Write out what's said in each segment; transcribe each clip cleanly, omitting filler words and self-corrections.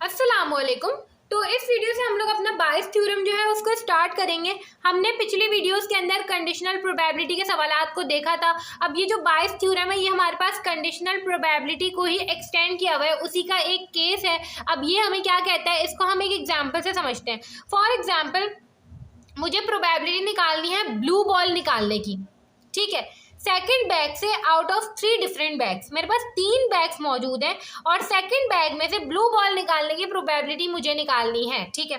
अस्सलामुअलैकुम। तो इस वीडियो से हम लोग अपना बायस थ्योरम जो है उसको स्टार्ट करेंगे। हमने पिछली वीडियोस के अंदर कंडीशनल प्रोबेबिलिटी के सवालात को देखा था। अब ये जो बायस थ्योरम है ये हमारे पास कंडीशनल प्रोबेबिलिटी को ही एक्सटेंड किया हुआ है, उसी का एक केस है। अब ये हमें क्या कहता है, इसको हम एक एग्जाम्पल से समझते हैं। फॉर एग्जाम्पल, मुझे प्रोबेबिलिटी निकालनी है ब्लू बॉल निकालने की, ठीक है। सेकंड बैग से आउट ऑफ 3 डिफरेंट बैग्स, मेरे पास 3 बैग्स मौजूद हैं और सेकंड बैग में से ब्लू बॉल निकालने की प्रोबेबिलिटी मुझे निकालनी है, ठीक है।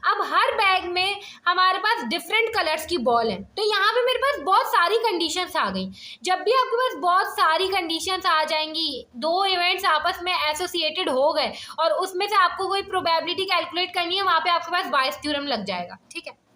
अब हर बैग में हमारे पास डिफरेंट कलर्स की बॉल है, तो यहाँ पे मेरे पास बहुत सारी कंडीशंस आ गई। जब भी आपके पास बहुत सारी कंडीशंस आ जाएंगी, 2 इवेंट्स आपस में एसोसिएटेड हो गए और उसमें से आपको कोई प्रोबेबिलिटी कैलकुलेट करनी है, वहाँ पे आपके पास बायस थ्योरम लग जाएगा, ठीक है।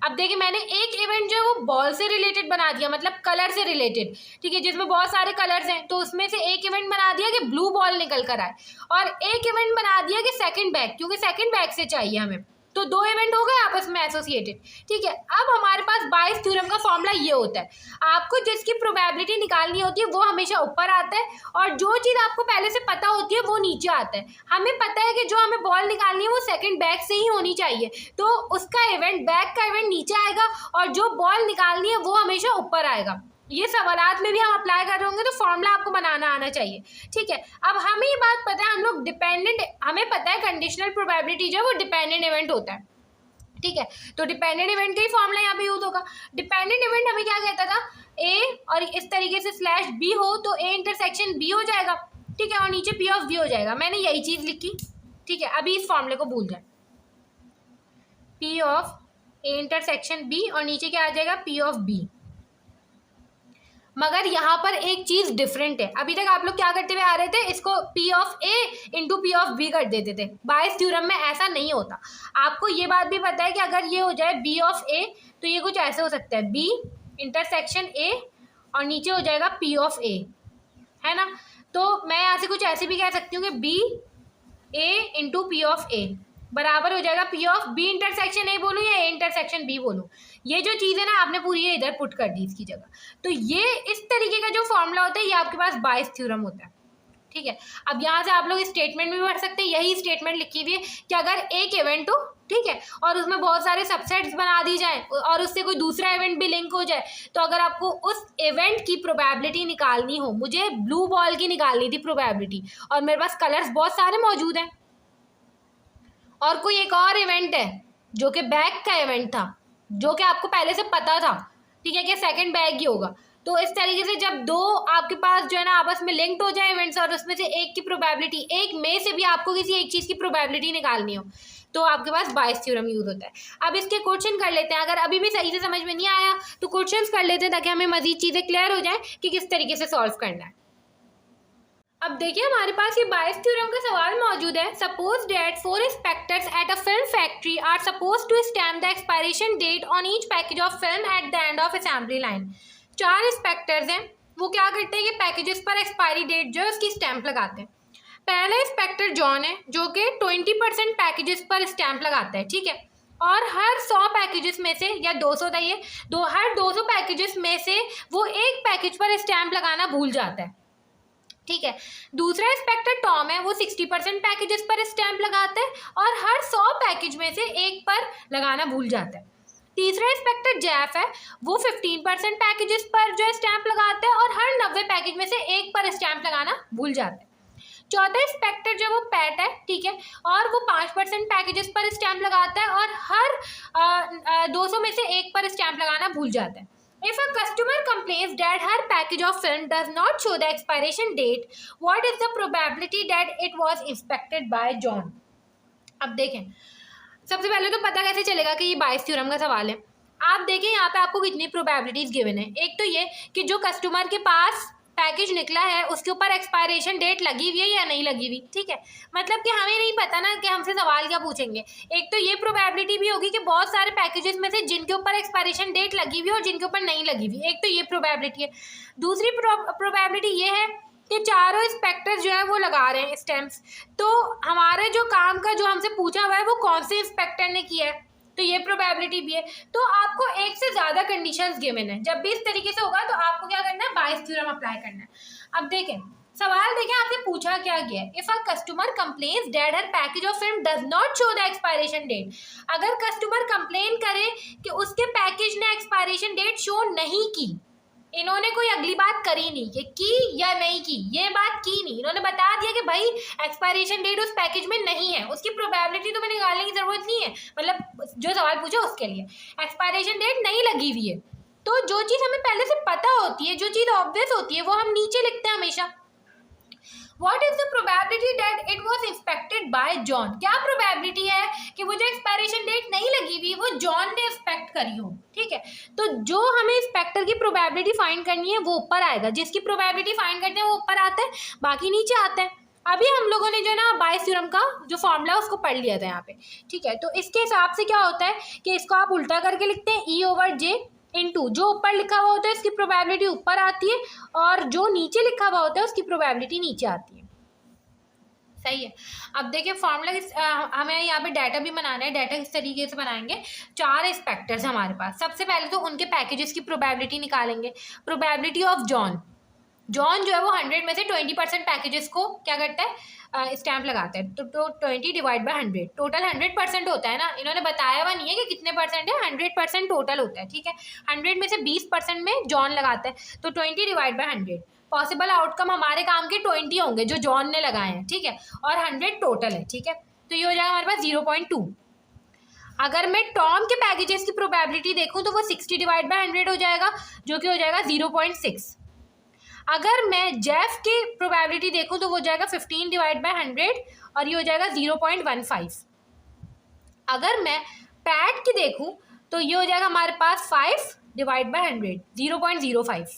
अब देखिए, मैंने एक इवेंट जो है वो बॉल से रिलेटेड बना दिया, मतलब कलर से रिलेटेड, ठीक है, जिसमें बहुत सारे कलर्स हैं। तो उसमें से एक इवेंट बना दिया कि ब्लू बॉल निकल कर आए और एक इवेंट बना दिया कि सेकंड बैग, क्योंकि सेकंड बैग से चाहिए हमें। तो 2 इवेंट हो गए आपस में एसोसिएटेड, ठीक है। अब हमारे पास बायस थ्योरम का फॉर्मूला ये होता है, आपको जिसकी प्रोबेबिलिटी निकालनी होती है वो हमेशा ऊपर आता है और जो चीज़ आपको पहले से पता होती है वो नीचे आता है। हमें पता है कि जो हमें बॉल निकालनी है वो सेकंड बैग से ही होनी चाहिए, तो उसका इवेंट, बैग का इवेंट नीचे आएगा और जो बॉल निकालनी है वो हमेशा ऊपर आएगा। ये सवालात में भी हम अप्लाई कर रहे होंगे तो फॉर्मूला आपको बनाना आना चाहिए, ठीक है। अब हमें ये बात पता है, हम लोग डिपेंडेंट, हमें पता है कंडीशनल प्रोबेबिलिटी जो है वो डिपेंडेंट इवेंट होता है, ठीक है। तो डिपेंडेंट इवेंट का ही फॉर्मूला यहाँ पे यूज होगा। डिपेंडेंट इवेंट हमें क्या कहता था, ए और इस तरीके से स्लैश बी हो तो ए इंटरसेक्शन बी हो जाएगा, ठीक है, और नीचे पी ऑफ बी हो जाएगा। मैंने यही चीज लिखी, ठीक है। अभी इस फॉर्मूले को भूल जाए, P of A intersection B और नीचे क्या आ जाएगा, पी ऑफ बी। मगर यहाँ पर एक चीज डिफरेंट है। अभी तक आप लोग क्या करते हुए आ रहे थे, इसको P of A into P of B कर देते थे। बायस थ्योरम में ऐसा नहीं होता। आपको ये बात भी पता है कि अगर ये हो जाए बी ऑफ ए तो ये कुछ ऐसे हो सकता है, बी इंटरसेक्शन ए और नीचे हो जाएगा पी ऑफ ए, है ना। तो मैं यहाँ से कुछ ऐसे भी कह सकती हूँ कि B A into P of A बराबर हो जाएगा P of B intersection A बोलूँ या ए इंटरसेक्शन बी बोलूँ। ये जो चीज़ है ना, आपने पूरी ये इधर पुट कर दी इसकी जगह। तो ये इस तरीके का जो फॉर्मूला होता है ये आपके पास बायस थ्योरम होता है, ठीक है। अब यहाँ से आप लोग स्टेटमेंट भी पढ़ सकते हैं। यही स्टेटमेंट लिखी हुई है कि अगर एक इवेंट हो, ठीक है, और उसमें बहुत सारे सबसेट्स बना दी जाए और उससे कोई दूसरा इवेंट भी लिंक हो जाए, तो अगर आपको उस इवेंट की प्रोबेबिलिटी निकालनी हो, मुझे ब्लू बॉल की निकालनी थी प्रोबेबिलिटी और मेरे पास कलर्स बहुत सारे मौजूद हैं और कोई एक और इवेंट है जो कि बैग का इवेंट था, जो कि आपको पहले से पता था, ठीक है, कि सेकंड बैग ही होगा। तो इस तरीके से जब 2 आपके पास जो है ना आपस में लिंक्ड हो जाए इवेंट्स और उसमें से एक की प्रोबेबिलिटी, एक में से भी आपको किसी एक चीज़ की प्रोबेबिलिटी निकालनी हो, तो आपके पास बायस थ्योरम यूज होता है। अब इसके क्वेश्चन कर लेते हैं। अगर अभी भी सही से समझ में नहीं आया तो क्वेश्चंस कर लेते हैं ताकि हमें मजीद चीज़ें क्लियर हो जाए कि किस तरीके से सॉल्व करना है। अब देखिए, हमारे पास ये बायस थ्योरम का सवाल मौजूद है। Suppose that 4 inspectors at a film factory are suppose to stamp the expiration date on each package of film at the end of assembly line. 4 inspectors हैं, वो क्या करते हैं कि पैकेजेस पर एक्सपायरी डेट जो है उसकी स्टैंप लगाते हैं। पहला इंस्पेक्टर जॉन है जो कि 20% पैकेजेस पर स्टैंप लगाता है, ठीक है, और हर 100 पैकेजेस में से, या 200 था ये, हर 200 पैकेजेस में से वो एक पैकेज पर स्टैंप लगाना भूल जाता है, ठीक है। दूसरा इंस्पेक्टर टॉम है, वो 60% पैकेजेस पर स्टैंप लगाता है और हर 100 पैकेज में से एक पर लगाना भूल जाता है। तीसरा इंस्पेक्टर जेफ है, वो 15% पैकेजेस पर जो है स्टैंप लगाता है और हर 90 पैकेज में से एक पर स्टैंप लगाना भूल जाता है। चौथा इंस्पेक्टर जो वो पैट है, ठीक है, और वो 5% पैकेजेस पर स्टैंप लगाता है और हर 200 में से एक पर स्टैंप लगाना भूल जाता है। If a customer complains that her package of film does not show the expiration date, what is the probability that it was inspected by John? अब देखें, सबसे पहले तो पता कैसे चलेगा कि ये बायस थ्योरम का सवाल है। आप देखें यहाँ पे आपको कितनी प्रोबेबिलिटीज गिवन है। एक तो ये कि जो कस्टमर के पास पैकेज निकला है उसके ऊपर एक्सपायरेशन डेट लगी हुई है या नहीं लगी हुई, ठीक है। मतलब कि हमें नहीं पता ना कि हमसे सवाल क्या पूछेंगे। एक तो ये प्रोबेबिलिटी भी होगी कि बहुत सारे पैकेजेस में से जिनके ऊपर एक्सपायरेशन डेट लगी हुई और जिनके ऊपर नहीं लगी हुई, एक तो ये प्रोबेबिलिटी है। दूसरी प्रोबेबिलिटी ये है कि चारों इंस्पेक्टर्स जो है वो लगा रहे हैं स्टैम्प्स, तो हमारे जो काम का जो हमसे पूछा हुआ है वो कौन से इंस्पेक्टर ने किया है, तो ये प्रोबेबिलिटी भी है। तो आपको एक से ज़्यादा कंडीशंस गिवन है। जब भी इस तरीके से होगा तो आपको क्या करना है, बायस थ्योरम अप्लाई करना है। अब देखें, सवाल देखें आपसे पूछा क्या गया है, if a customer complains that her package of film does not show the expiration date. अगर कस्टमर कंप्लेन करे कि उसके पैकेज ने एक्सपायरेशन डेट शो नहीं की, इन्होंने कोई अगली बात करी नहीं कि की या नहीं की, ये बात की नहीं, इन्होंने बता दिया कि भाई एक्सपायरेशन डेट उस पैकेज में नहीं है, उसकी प्रोबेबिलिटी तो मैंने निकालने की जरूरत नहीं है, मतलब जो सवाल पूछा उसके लिए एक्सपायरेशन डेट नहीं लगी हुई है। तो जो चीज़ हमें पहले से पता होती है, जो चीज़ ऑब्वियस होती है, वो हम नीचे लिखते हैं हमेशा। What is the probability that it was inspected by John? क्या प्रोबेबिलिटी है कि वो जो एक्सपायरेशन डेट नहीं लगी हुई वो जॉन ने इंस्पेक्ट करी हो, ठीक है। तो जो हमें इंस्पेक्टर की प्रोबेबिलिटी फाइंड करनी है वो ऊपर आएगा, जिसकी प्रोबेबिलिटी फाइंड करते हैं वो ऊपर आता है, बाकी नीचे आता है। अभी हम लोगों ने जो ना बायस थ्योरम का जो फॉर्मूला उसको पढ़ लिया था यहाँ पे, ठीक है। तो इसके हिसाब से क्या होता है कि इसको आप उल्टा करके लिखते हैं E/J इनटू जो ऊपर लिखा हुआ होता है उसकी प्रोबेबिलिटी ऊपर आती है और जो नीचे लिखा हुआ होता है उसकी प्रोबेबिलिटी नीचे आती है। सही है। अब देखिए फॉर्मूला हमें यहाँ पे डाटा भी बनाना है। डाटा किस तरीके से बनाएंगे, 4 इंस्पेक्टर्स हमारे पास। सबसे पहले तो उनके पैकेजेस की प्रोबेबिलिटी निकालेंगे। प्रोबेबिलिटी ऑफ जॉन जो है वो 100 में से 20% पैकेजेस को क्या करता है, स्टैम्प लगाता है। तो 20 डिवाइड बाय 100, टोटल 100% होता है ना, इन्होंने बताया हुआ नहीं है कि कितने परसेंट है, 100% टोटल होता है, ठीक है। 100 में से 20% में जॉन लगाता है, तो 20 डिवाइड बाय 100। पॉसिबल आउटकम हमारे काम के 20 होंगे जो जॉन ने लगाए हैं, ठीक है, और 100 टोटल है, ठीक है। तो ये हो जाएगा हमारे पास 0.2। अगर मैं टॉम के पैकेजेस की प्रोबेबिलिटी देखूं तो वो 60 डिवाइड बाय 100 हो जाएगा, जो कि हो जाएगा 0.6। अगर मैं जेफ की प्रोबेबिलिटी देखूं तो वो जाएगा 15 डिवाइड बाय 100 और ये हो जाएगा 0.15। अगर मैं पैट की देखूं तो ये हो जाएगा हमारे पास 5 डिवाइड बाय 100, 0.05,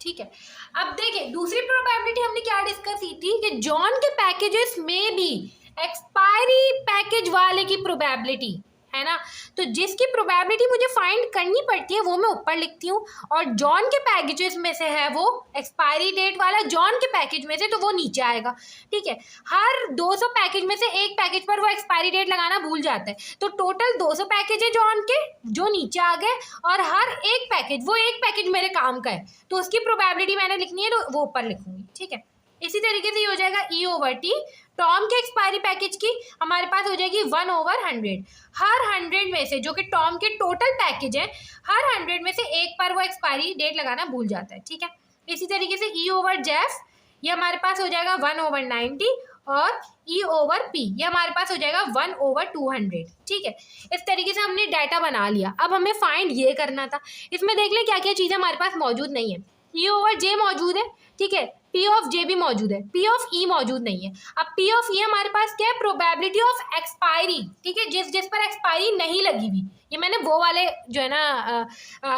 ठीक है। अब देखिए दूसरी प्रोबेबिलिटी हमने क्या डिस्कस की थी कि जॉन के पैकेजेस में भी एक्सपायरी पैकेज वाले की प्रोबेबिलिटी है ना, तो जिसकी प्रोबेबिलिटी मुझे फाइंड करनी पड़ती है वो मैं ऊपर लिखती हूँ, और जॉन के पैकेजेस में से है वो एक्सपायरी डेट वाला जॉन के पैकेज में से, तो वो नीचे आएगा, ठीक है। हर 200 पैकेज में से एक पैकेज पर वो एक्सपायरी डेट लगाना भूल जाता है, तो टोटल 200 पैकेज है जॉन के जो नीचे आ गए, और हर एक पैकेज, वो एक पैकेज मेरे काम का है तो उसकी प्रोबेबिलिटी मैंने लिखनी है तो वो ऊपर लिखूंगी, ठीक है। इसी तरीके से ये हो जाएगा E/T। टॉम के एक्सपायरी पैकेज की हमारे पास हो जाएगी 1/100। हर 100 में से, जो कि टॉम के टोटल पैकेज है, हर 100 में से एक पर वो एक्सपायरी डेट लगाना भूल जाता है, ठीक है। इसी तरीके से E/Jeff ये हमारे पास हो जाएगा 1/90 और E/P ये हमारे पास हो जाएगा 1/200, ठीक है। इस तरीके से हमने डाटा बना लिया। अब हमें फाइंड ये करना था, इसमें देख लें क्या क्या चीज़ें हमारे पास मौजूद नहीं है। E/J मौजूद है, ठीक है, P/J भी मौजूद है, P/E मौजूद नहीं है। अब P/E हमारे पास क्या है, प्रोबेबिलिटी ऑफ एक्सपायरी, ठीक है, जिस पर एक्सपायरी नहीं लगी हुई। ये मैंने वो वाले जो है ना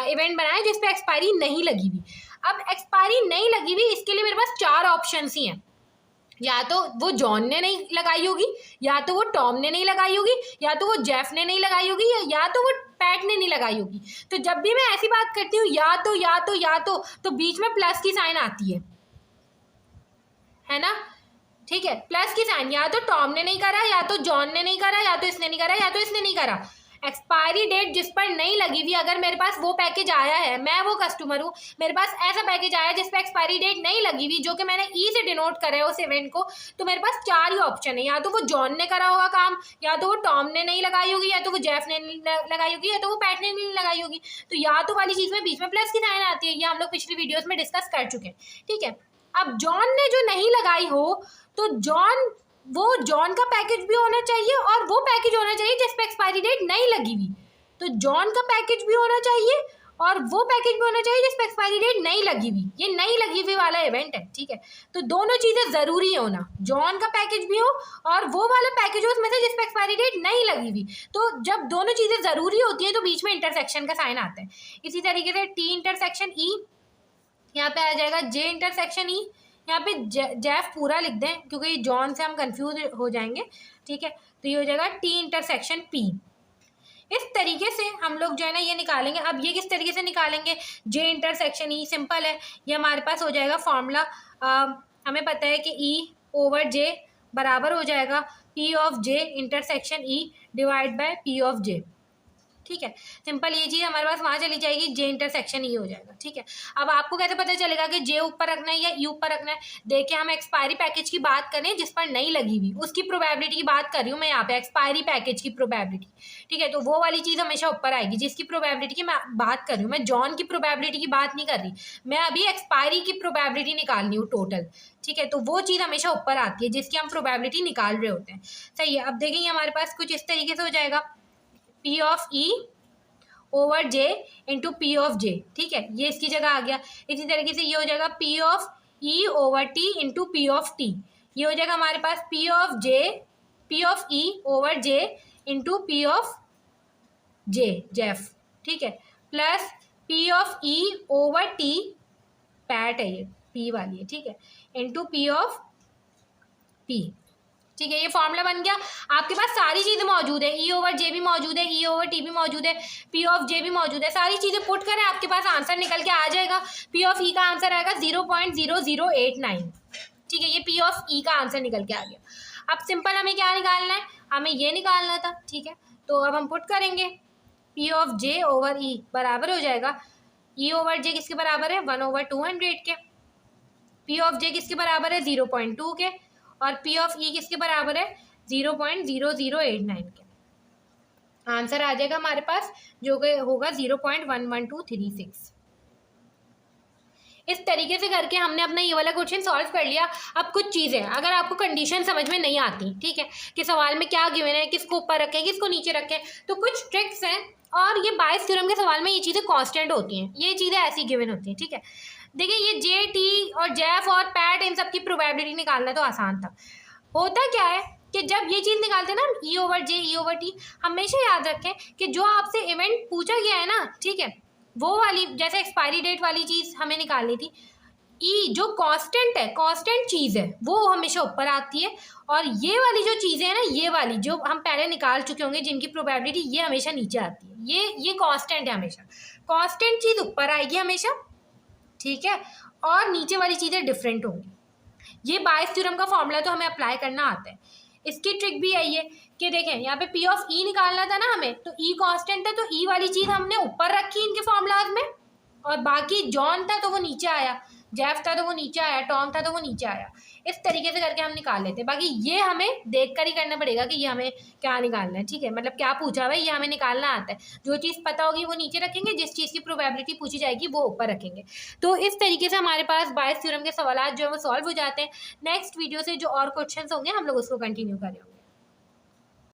इवेंट बनाए जिस पर एक्सपायरी नहीं लगी हुई। अब एक्सपायरी नहीं लगी हुई, इसके लिए मेरे पास 4 ऑप्शन ही हैं। या तो वो जॉन ने नहीं लगाई होगी, या तो वो टॉम ने नहीं लगाई होगी, या तो वो जेफ ने नहीं लगाई होगी, या तो वो पैट ने नहीं लगाई होगी। तो जब भी मैं ऐसी बात करती हूँ या तो बीच में प्लस की साइन आती है ना, ठीक है, प्लस की साइन। या तो टॉम ने नहीं करा, या तो जॉन ने नहीं करा, या तो इसने नहीं करा, या तो इसने नहीं करा। एक्सपायरी डेट जिस पर नहीं लगी हुई, अगर मेरे पास वो पैकेज आया है, मैं वो कस्टमर हूँ, मेरे पास ऐसा पैकेज आया जिस पर एक्सपायरी डेट नहीं लगी हुई, जो कि मैंने ई से डिनोट करा है उस इवेंट को, तो मेरे पास 4 ही ऑप्शन है। या तो वो जॉन ने करा होगा काम, या तो वो टॉम ने नहीं लगाई होगी, या तो वो जेफ ने नहीं लगाई होगी, या तो वो पैट ने नहीं लगाई होगी। तो या तो वाली चीज़ में बीच में प्लस की साइन आती है, ये हम लोग पिछली वीडियोज़ में डिस्कस कर चुके हैं, ठीक है। अब जॉन ने जो नहीं लगाई हो, तो जॉन का पैकेज भी होना चाहिए और वो पैकेज होना चाहिए जिस पे एक्सपायरी डेट नहीं लगी हुई। तो जॉन का पैकेज भी होना चाहिए और वो पैकेज भी होना चाहिए जिस पे एक्सपायरी डेट नहीं लगी हुई। ये नहीं लगी हुई वाला इवेंट है, ठीक है। तो दोनों चीज़ें ज़रूरी है होना, जॉन का पैकेज भी हो और वो वाला पैकेज हो उसमें से जिस पे एक्सपायरी डेट नहीं लगी हुई। तो जब दोनों चीज़ें ज़रूरी होती हैं तो बीच में इंटरसेक्शन का साइन आता है। इसी तरीके से T इंटरसेक्शन E, यहाँ पे आ जाएगा J इंटरसेक्शन E। यहाँ पे जेफ पूरा लिख दें क्योंकि जॉन से हम कंफ्यूज हो जाएंगे, ठीक है। तो ये हो जाएगा T इंटरसेक्शन P। इस तरीके से हम लोग जो है ना ये निकालेंगे। अब ये किस तरीके से निकालेंगे, J इंटरसेक्शन E सिंपल है, ये हमारे पास हो जाएगा फॉर्मूला। हमें पता है कि E/J बराबर हो जाएगा P/J intersection E divide by P/J। ठीक है, सिंपल ये चीज़ हमारे पास वहाँ चली जाएगी, जे इंटरसेक्शन ई हो जाएगा। ठीक है, अब आपको कैसे पता चलेगा कि जे ऊपर रखना है या ई ऊपर रखना है? देखिए, हम एक्सपायरी पैकेज की बात करें जिस पर नहीं लगी हुई, उसकी प्रोबेबिलिटी की बात कर रही हूँ मैं यहाँ पे, एक्सपायरी पैकेज की प्रोबेबिलिटी। ठीक है, तो वो वाली चीज़ हमेशा ऊपर आएगी जिसकी प्रोबेबिलिटी की मैं बात कर रही हूँ। मैं जॉन की प्रोबेबिलिटी की बात नहीं कर रही, मैं अभी एक्सपायरी की प्रोबेबिलिटी निकाल रही हूँ टोटल। ठीक है, तो वो चीज़ हमेशा ऊपर आती है जिसकी हम प्रोबेबिलिटी निकाल रहे होते हैं। सही है, अब देखेंगे हमारे पास कुछ इस तरीके से हो जाएगा, P of E over J into P of J. ठीक है, ये इसकी जगह आ गया। इसी तरीके से ये हो जाएगा P of E over T into P of T. ये हो जाएगा हमारे पास P of E over J into P of J, जेफ। ठीक है, plus P of E over T, पैट है ये, पी वाली है। ठीक है, इंटू पी ऑफ पी। ठीक है, ये फॉर्मूला बन गया। आपके पास सारी चीज़ें मौजूद है, ई ओवर जे भी मौजूद है, ई ओवर टी भी मौजूद है, पी ऑफ जे भी मौजूद है। सारी चीज़ें पुट करें, आपके पास आंसर निकल के आ जाएगा। पी ऑफ ई का आंसर आएगा 0.0089। ठीक है, ये पी ऑफ ई का आंसर निकल के आ गया। अब सिंपल हमें क्या निकालना है? हमें ये निकालना था। ठीक है, तो अब हम पुट करेंगे, पी ऑफ जे ओवर ई बराबर हो जाएगा, ई ओवर जे किसके बराबर है? 1/200 के। पी ऑफ जे किसके बराबर है? 0.2 के। और पी ऑफ ई किसके बराबर है? 0.0089 के। आंसर आ जाएगा हमारे पास, जो कि होगा 0.11236। इस तरीके से करके हमने अपना ये वाला क्वेश्चन सॉल्व कर लिया। अब कुछ चीज़ें अगर आपको कंडीशन समझ में नहीं आती, ठीक है, कि सवाल में क्या गिवन है, किसको ऊपर रखें किसको नीचे रखें, तो कुछ ट्रिक्स हैं। और ये बायस थ्योरम के सवाल में ये चीज़ें कांस्टेंट होती हैं, ये चीज़ें ऐसी गिवन होती हैं। ठीक है, देखिए ये जे टी और जेफ और पैट, इन सब की प्रोबेबिलिटी निकालना तो आसान था। होता क्या है कि जब ये चीज़ निकालते हैं ना, ई ओवर जे ई ओवर टी, हमेशा याद रखें कि जो आपसे इवेंट पूछा गया है ना, ठीक है, वो वाली जैसे एक्सपायरी डेट वाली चीज़ हमें निकालनी थी। ई जो कांस्टेंट है, कांस्टेंट चीज़ है, वो हमेशा ऊपर आती है। और ये वाली जो चीज़ें हैं ना, ये वाली जो हम पहले निकाल चुके होंगे जिनकी प्रोबेबिलिटी, ये हमेशा नीचे आती है। ये कांस्टेंट है, हमेशा कांस्टेंट चीज़ ऊपर आएगी हमेशा। ठीक है, और नीचे वाली चीज़ें डिफरेंट होंगी। ये बायस थ्योरम का फॉर्मूला तो हमें अप्लाई करना आता है। इसकी ट्रिक भी है ये कि देखें, यहाँ पे पी ऑफ ई निकालना था ना हमें, तो ई कांस्टेंट है, तो ई वाली चीज़ हमने ऊपर रखी इनके फॉर्मूलाज में, और बाकी जॉन था तो वो नीचे आया, जेफ था तो वो नीचे आया, टॉम था तो वो नीचे आया। इस तरीके से करके हम निकाल लेते हैं। बाकी ये हमें देख कर ही करना पड़ेगा कि ये हमें क्या निकालना है। ठीक है, मतलब क्या पूछा हुआ है ये हमें निकालना आता है। जो चीज़ पता होगी वो नीचे रखेंगे, जिस चीज़ की प्रोबेबिलिटी पूछी जाएगी वो ऊपर रखेंगे। तो इस तरीके से हमारे पास बायस थ्योरम के सवाल जो है वो सॉल्व हो जाते हैं। नेक्स्ट वीडियो से जो और क्वेश्चन होंगे हम लोग उसको कंटिन्यू करेंगे।